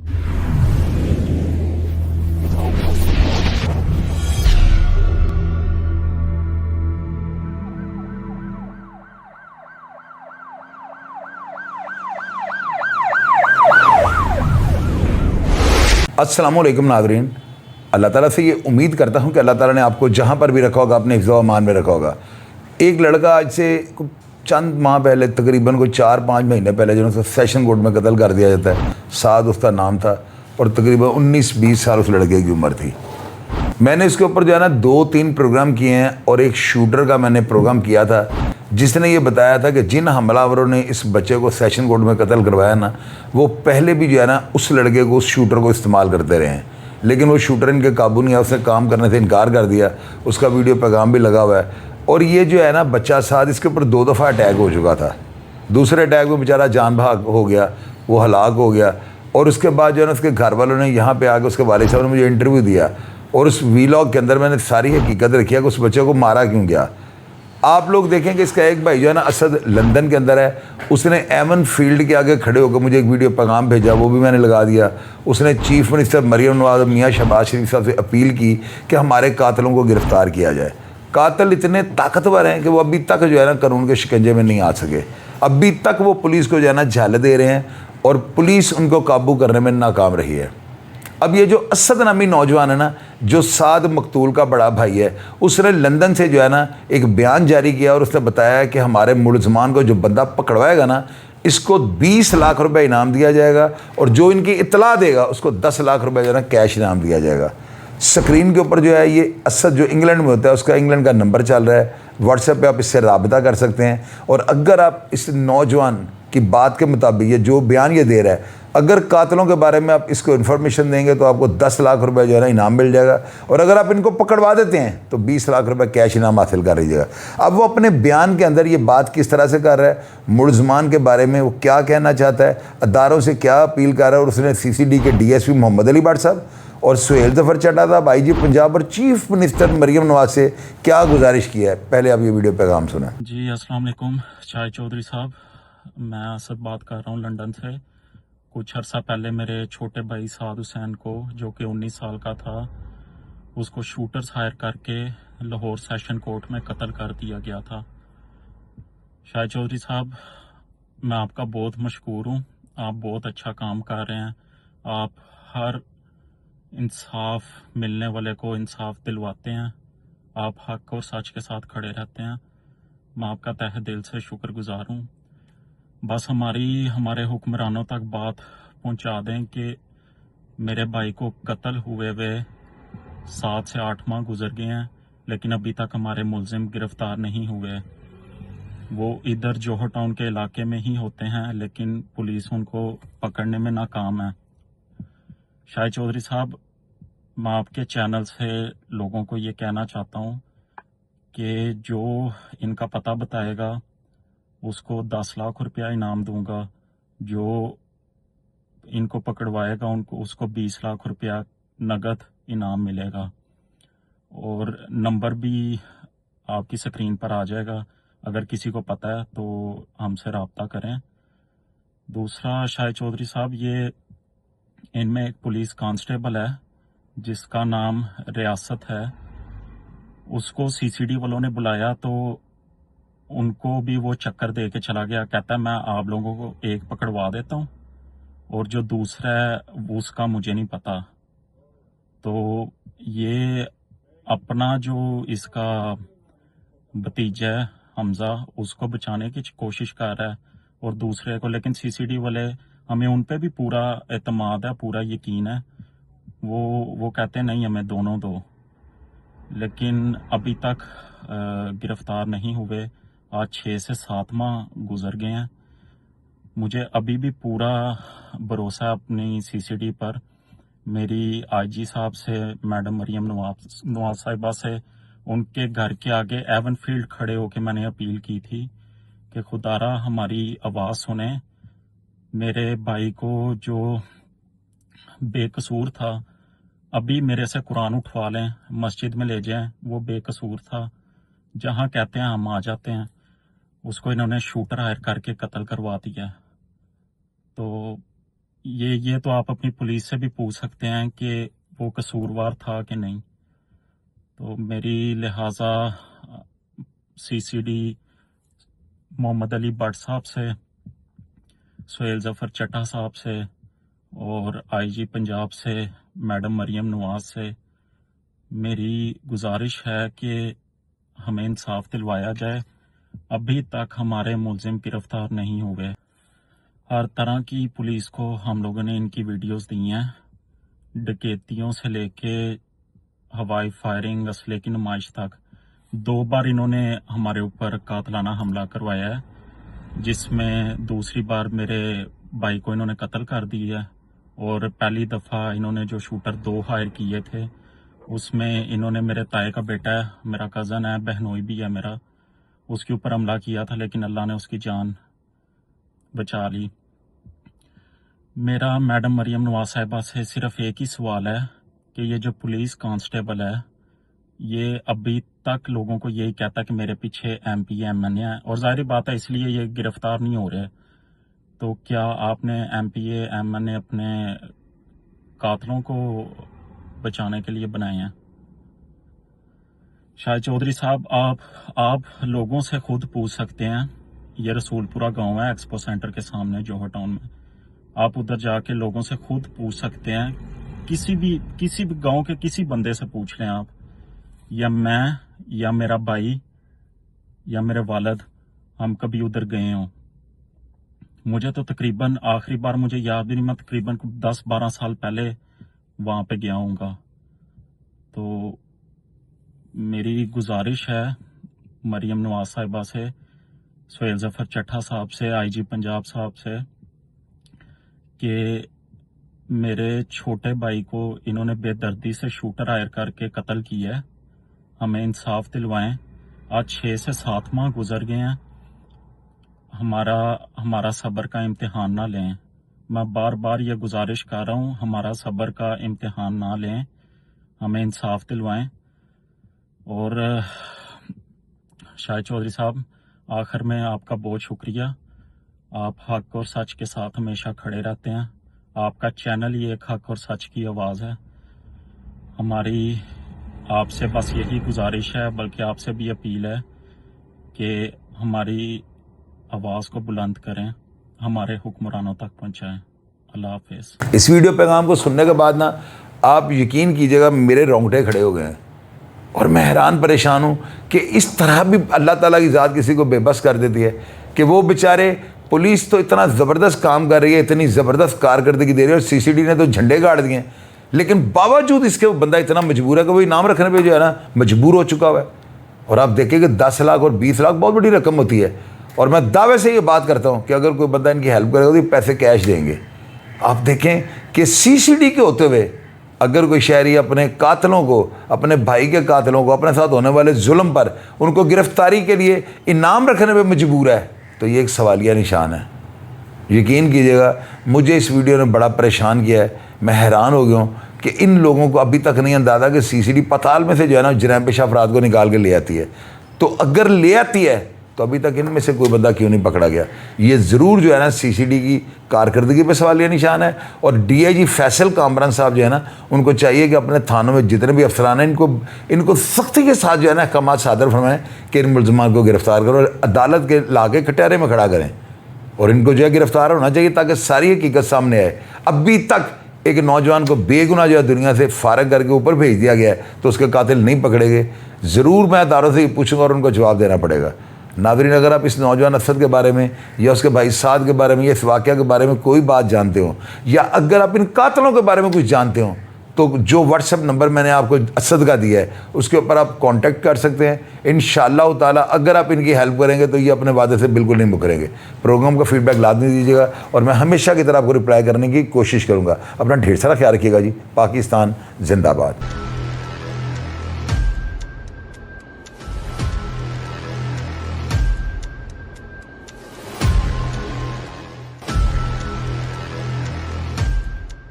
अस्सलाम वालेकुम नाज़रीन, अल्लाह ताला से ये उम्मीद करता हूँ कि अल्लाह ताला ने आपको जहाँ पर भी रखा होगा अपने हिफ्ज़ व अमान में रखा होगा। एक लड़का आज से चंद माह पहले, तकरीबन कोई 4-5 महीने पहले, जो सेशन कोर्ट में कत्ल कर दिया जाता है, साद उसका नाम था और तकरीबन 19-20 साल उस लड़के की उम्र थी। मैंने इसके ऊपर जो है ना 2-3 प्रोग्राम किए हैं और एक शूटर का मैंने प्रोग्राम किया था जिसने ये बताया था कि जिन हमलावरों ने इस बच्चे को सेशन कोर्ट में कत्ल करवाया ना, वो पहले भी जो है ना उस लड़के को, उस शूटर को इस्तेमाल करते रहे हैं, लेकिन वो शूटर इनके काबू नहीं आया, उसने काम करने से इनकार कर दिया। उसका वीडियो पैगाम भी लगा हुआ है। और ये जो है ना बच्चा साद, इसके ऊपर 2 दफ़ा अटैक हो चुका था। दूसरे अटैक में बेचारा जान भाग हो गया, वो हलाक हो गया। और उसके बाद जो है ना उसके घर वालों ने यहाँ पे आके, उसके वालिद साहब ने मुझे इंटरव्यू दिया और उस वीलॉग के अंदर मैंने सारी हकीकत रखी है कि उस बच्चे को मारा क्यों गया। आप लोग देखें कि इसका एक भाई जो है ना असद, लंदन के अंदर है, उसने एवन फील्ड के आगे खड़े होकर मुझे एक वीडियो पैगाम भेजा, वो भी मैंने लगा दिया। उसने चीफ मिनिस्टर मरियम नवाज मियाँ शहबाज शरीफ साहब से अपील की कि हमारे कातलों को गिरफ़्तार किया जाए। कातिल इतने ताकतवर हैं कि वो अभी तक जो है ना कानून के शिकंजे में नहीं आ सके। अभी तक वो पुलिस को जो है ना झाले दे रहे हैं और पुलिस उनको काबू करने में नाकाम रही है। अब ये जो असद नामी नौजवान है ना, जो साद मकतूल का बड़ा भाई है, उसने लंदन से जो है ना एक बयान जारी किया और उसने बताया कि हमारे मुलजमान को जो बंदा पकड़वाएगा ना, इसको 20 लाख रुपए इनाम दिया जाएगा और जो इनकी इत्तला देगा उसको 10 लाख रुपए जो है ना कैश इनाम दिया जाएगा। स्क्रीन के ऊपर जो है ये असद जो इंग्लैंड में होता है, उसका इंग्लैंड का नंबर चल रहा है। व्हाट्सएप पे आप इससे राबता कर सकते हैं। और अगर आप इस नौजवान की बात के मुताबिक ये जो बयान ये दे रहा है, अगर कातलों के बारे में आप इसको इन्फॉर्मेशन देंगे तो आपको 10 लाख रुपए जो है ना इनाम मिल जाएगा और अगर आप इनको पकड़वा देते हैं तो 20 लाख रुपए कैश इनाम हासिल कर लीजिएगा। अब वो अपने बयान के अंदर ये बात किस तरह से कर रहा है, मुलजमान के बारे में वो क्या कहना चाहता है, अदारों से क्या अपील कर रहा है, और उसने CCD के DSP मोहम्मद अली भट्ट साहब और सुहेल ज़फ़र चड्ढा साहब, IG पंजाब और चीफ मिनिस्टर मरियम नवाज से क्या गुजारिश की है। पहले आप ये वीडियो पैगाम सुना। जी अस्सलाम वालेकुम शाहिद चौधरी साहब, मैं असद बात कर रहा हूँ लंदन से। कुछ अर्सा पहले मेरे छोटे भाई साद हुसैन को, जो कि 19 साल का था, उसको शूटर्स हायर करके लाहौर सेशन कोर्ट में कत्ल कर दिया गया था। शाहिद चौधरी साहब, मैं आपका बहुत मशकूर हूँ। आप बहुत अच्छा काम कर रहे हैं। आप हर इंसाफ मिलने वाले को इंसाफ दिलवाते हैं। आप हक और सच के साथ खड़े रहते हैं। मैं आपका तहे दिल से शुक्रगुजार हूँ। बस हमारे हुक्मरानों तक बात पहुंचा दें कि मेरे भाई को कत्ल हुए 7 से 8 माह गुजर गए हैं, लेकिन अभी तक हमारे मुलजिम गिरफ्तार नहीं हुए। वो इधर जोहर टाउन के इलाके में ही होते हैं, लेकिन पुलिस उनको पकड़ने में नाकाम है। शाहिद चौधरी साहब, मैं आपके चैनल से लोगों को ये कहना चाहता हूँ कि जो इनका पता बताएगा उसको 10 लाख रुपया इनाम दूंगा, जो इनको पकड़वाएगा उसको 20 लाख रुपया नगद इनाम मिलेगा। और नंबर भी आपकी स्क्रीन पर आ जाएगा, अगर किसी को पता है तो हमसे रब्ता करें। दूसरा शाहिद चौधरी साहब, ये इनमें एक पुलिस कांस्टेबल है जिसका नाम रियासत है, उसको CCD वालों ने बुलाया तो उनको भी वो चक्कर दे के चला गया। कहता है मैं आप लोगों को एक पकड़वा देता हूँ और जो दूसरा है वो उसका मुझे नहीं पता। तो ये अपना जो इसका भतीजा है हमजा, उसको बचाने की कोशिश कर रहा है और दूसरे को, लेकिन CCD वाले, हमें उन पे भी पूरा एतमाद है, पूरा यकीन है। वो कहते हैं नहीं हमें दोनों दो, लेकिन अभी तक गिरफ्तार नहीं हुए। आज 6 से 7 माह गुजर गए हैं। मुझे अभी भी पूरा भरोसा है अपनी CCD पर। मेरी IG साहब से, मैडम मरियम नवाज साहिबा से, उनके घर के आगे एवन फील्ड खड़े होकर मैंने अपील की थी कि खुदारा हमारी आवाज़ सुने। मेरे भाई को जो बेकसूर था, अभी मेरे से कुरान उठवा लें, मस्जिद में ले जाएं, वो बेकसूर था। जहां कहते हैं हम आ जाते हैं, उसको इन्होंने शूटर हायर करके कत्ल करवा दिया। तो ये तो आप अपनी पुलिस से भी पूछ सकते हैं कि वो कसूरवार था कि नहीं। तो मेरी लिहाजा सीसीडी मोहम्मद अली भट्ट साहब से, सुहेल जफर चट्टा साहब से और आईजी पंजाब से मैडम मरियम नवाज से मेरी गुजारिश है कि हमें इंसाफ दिलवाया जाए। अभी तक हमारे मुलजिम गिरफ्तार नहीं हुए। हर तरह की पुलिस को हम लोगों ने इनकी वीडियोस दी हैं, डकैतियों से लेके हवाई फायरिंग, असले की नुमाइश तक। 2 बार इन्होंने हमारे ऊपर कातलाना हमला करवाया है, जिसमें दूसरी बार मेरे भाई को इन्होंने कत्ल कर दिया है। और पहली दफ़ा इन्होंने जो शूटर 2 हायर किए थे, उसमें इन्होंने मेरे ताए का बेटा है, मेरा कज़न है, बहनोई भी है मेरा, उसके ऊपर हमला किया था, लेकिन अल्लाह ने उसकी जान बचा ली। मेरा मैडम मरियम नवाज साहिबा से सिर्फ एक ही सवाल है कि ये जो पुलिस कांस्टेबल है, ये अभी तक लोगों को यही कहता कि मेरे पीछे MP MNA है, और जाहिर बात है इसलिए ये गिरफ्तार नहीं हो रहे। तो क्या आपने MP MNA अपने कातलों को बचाने के लिए बनाए हैं? शाहिद चौधरी साहब, आप लोगों से खुद पूछ सकते हैं। ये रसूलपुरा गांव है, एक्सपो सेंटर के सामने जोहर टाउन में। आप उधर जाके लोगों से खुद पूछ सकते हैं। किसी भी गांव के किसी बंदे से पूछ लें आप, या मैं या मेरा भाई या मेरे वालिद हम कभी उधर गए हों। मुझे तो तकरीबन आखिरी बार मुझे याद भी नहीं, मैं तकरीबन 10-12 साल पहले वहाँ पे गया हूँगा। तो मेरी गुजारिश है मरियम नवाज साहिबा से, सुहेल जफर चट्टा साहब से, आईजी पंजाब साहब से, कि मेरे छोटे भाई को इन्होंने बेदर्दी से शूटर हायर करके कत्ल किया है। हमें इंसाफ दिलवाएं। आज 6 से 7 माह गुजर गए हैं। हमारा सब्र का इम्तिहान ना लें। मैं बार बार ये गुजारिश कर रहा हूँ, हमारा सब्र का इम्तिहान ना लें, हमें इंसाफ दिलवाएं। और शाहिद चौधरी साहब, आखिर में आपका बहुत शुक्रिया। आप हक और सच के साथ हमेशा खड़े रहते हैं। आपका चैनल ही एक हक और सच की आवाज़ है। हमारी आपसे बस यही गुजारिश है, बल्कि आपसे भी अपील है कि हमारी आवाज़ को बुलंद करें, हमारे हुक्मरानों तक पहुंचाएं। अल्लाह हाफिज़। इस वीडियो पैगाम को सुनने के बाद ना आप यकीन कीजिएगा मेरे रोंगटे खड़े हो गए हैं, और मैं हैरान परेशान हूँ कि इस तरह भी अल्लाह ताला की ज़ात किसी को बेबस कर देती है कि वो बेचारे, पुलिस तो इतना ज़बरदस्त काम कर रही है, इतनी ज़बरदस्त कारकर्दगी दे रही है, और CCD ने तो झंडे गाड़ दिए हैं, लेकिन बावजूद इसके वो बंदा इतना मजबूर है कि वो इनाम रखने पे जो है ना मजबूर हो चुका हुआ है। और आप देखें कि 10 लाख और 20 लाख बहुत बड़ी रकम होती है, और मैं दावे से ये बात करता हूँ कि अगर कोई बंदा इनकी हेल्प करेगा तो ये पैसे कैश देंगे। आप देखें कि CCD के होते हुए अगर कोई शहरी अपने कातलों को, अपने भाई के कातलों को, अपने साथ होने वाले जुल्म पर उनको गिरफ्तारी के लिए इनाम रखने पे मजबूर है, तो ये एक सवालिया निशान है। यकीन कीजिएगा मुझे इस वीडियो ने बड़ा परेशान किया है। मैं हैरान हो गया हूँ कि इन लोगों को अभी तक नहीं अंदाज़ा कि CCD पताल में से जो है ना जराइम पेशा अफराद को निकाल के ले आती है। तो अगर ले आती है तो अभी तक इनमें से कोई बंदा क्यों नहीं पकड़ा गया? ये ज़रूर जो है ना CCD की कारकर्दगी पे सवालिया निशान है। और DIG फैसल कामरान साहब जो है ना, उनको चाहिए कि अपने थानों में जितने भी अफसरान हैं इनको सख्ती के साथ जो है ना अहकाम सादर फरमाएं कि इन मुलजमान को गिरफ्तार करो और अदालत के लाके कटहरे में खड़ा करें, और इनको जो है गिरफ्तार होना चाहिए ताकि सारी हकीकत सामने आए। अभी तक एक नौजवान को बेगुनाह जो है दुनिया से फारग करके ऊपर भेज दिया गया है, तो उसके कातिल नहीं पकड़े गए। ज़रूर मैं अदारों से ये पूछूंगा और उनको जवाब देना पड़ेगा। नाज़रीन, अगर आप इस नौजवान असद के बारे में या उसके भाई साद के बारे में या इस वाक़या के बारे में कोई बात जानते हो, या अगर आप इन कातलों के बारे में कुछ जानते हो, तो जो व्हाट्सएप नंबर मैंने आपको असद का दिया है उसके ऊपर आप कांटेक्ट कर सकते हैं। इंशाअल्लाह ताला अगर आप इनकी हेल्प करेंगे तो ये अपने वादे से बिल्कुल नहीं मुकरेंगे। प्रोग्राम का फीडबैक लाजमी दीजिएगा, और मैं हमेशा की तरह आपको रिप्लाई करने की कोशिश करूँगा। अपना ढेर सारा ख्याल रखिएगा जी। पाकिस्तान जिंदाबाद।